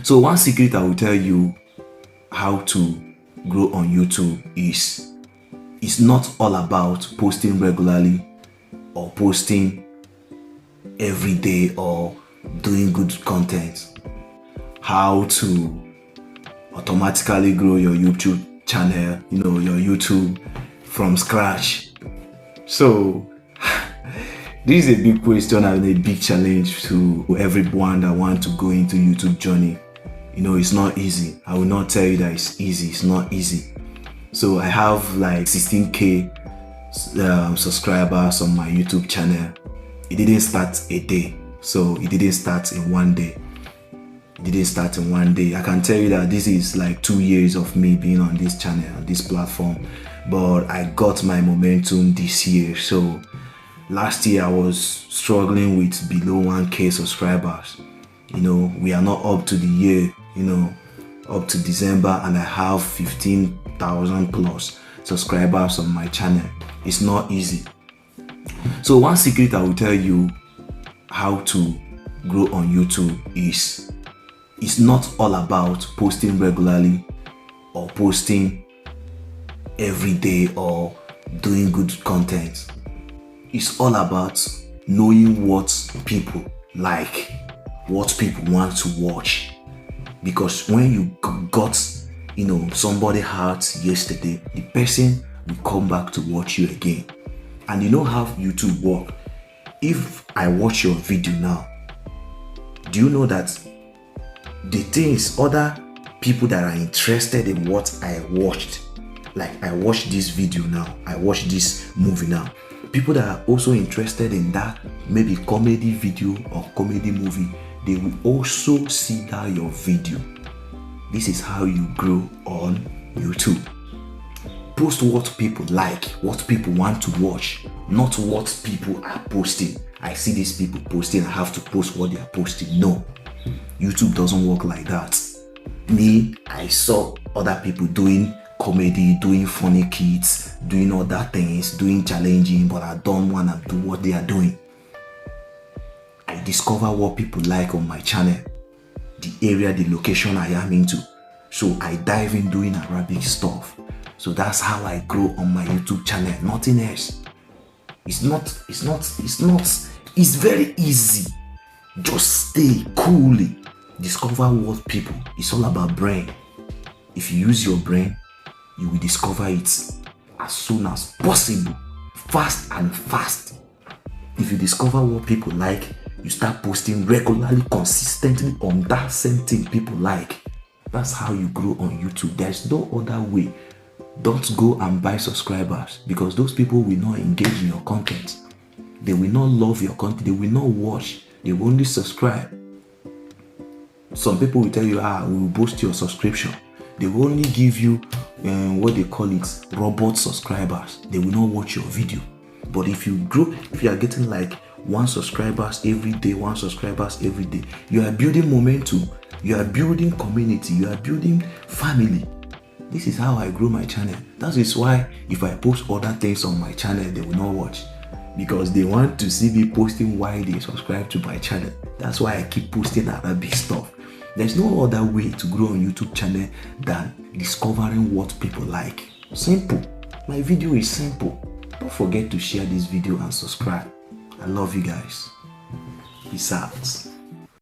So one secret I will tell you how to grow on YouTube is it's not all about posting regularly or posting every day or doing good content. How to automatically grow your YouTube channel, your YouTube from scratch. So this is a big question and a big challenge to everyone that want to go into YouTube journey. It's not easy. I will not tell you that it's easy. It's not easy. So I have like 16k subscribers on my YouTube channel. It didn't start a day. So it didn't start in one day. I can tell you that this is like 2 years of me being on this channel, on this platform. But I got my momentum this year. So last year I was struggling with below 1k subscribers. We are not up to the year, up to December, and I have 15,000 plus subscribers on my channel. It's not easy. So one secret I will tell you how to grow on YouTube is it's not all about posting regularly or posting every day or doing good content. It's all about knowing what people like, what people want to watch. Because when you got somebody heart yesterday, the person will come back to watch you again. And you know how YouTube work. If I watch your video now, do you know that the things other people that are interested in what I watched, like I watched this video now, I watched this movie now, people that are also interested in that maybe comedy video or comedy movie, they will also see that your video. This is how you grow on YouTube. Post what people like, what people want to watch, not what people are posting. I see these people posting, I have to post what they are posting. No, YouTube doesn't work like that. Me, I saw other people doing comedy, doing funny kids, doing other things, doing challenging, but I don't want to do what they are doing. I discover what people like on my channel, the area, the location I am into. So I dive in doing Arabic stuff. So that's how I grow on my YouTube channel, nothing else. It's very easy. Just stay coolly. Discover what people. It's all about brain. If you use your brain, you will discover it as soon as possible. Fast and fast. If you discover what people like, you start posting regularly, consistently on that same thing people like. That's how you grow on YouTube. There's no other way. Don't go and buy subscribers, because those people will not engage in your content. They will not love your content. They will not watch. They will only subscribe. Some people will tell you, we will boost your subscription. They will only give you what they call it, robot subscribers. They will not watch your video. But if you grow, if you are getting like 1 subscribers every day, 1 subscribers every day, you are building momentum. You are building community. You are building family. This is how I grow my channel. That is why if I post other things on my channel, they will not watch, because they want to see me posting why they subscribe to my channel. That's why I keep posting Arabic stuff. There's no other way to grow on YouTube channel than discovering what people like. Simple. My video is simple. Don't forget to share this video and subscribe. I love you guys. Peace out.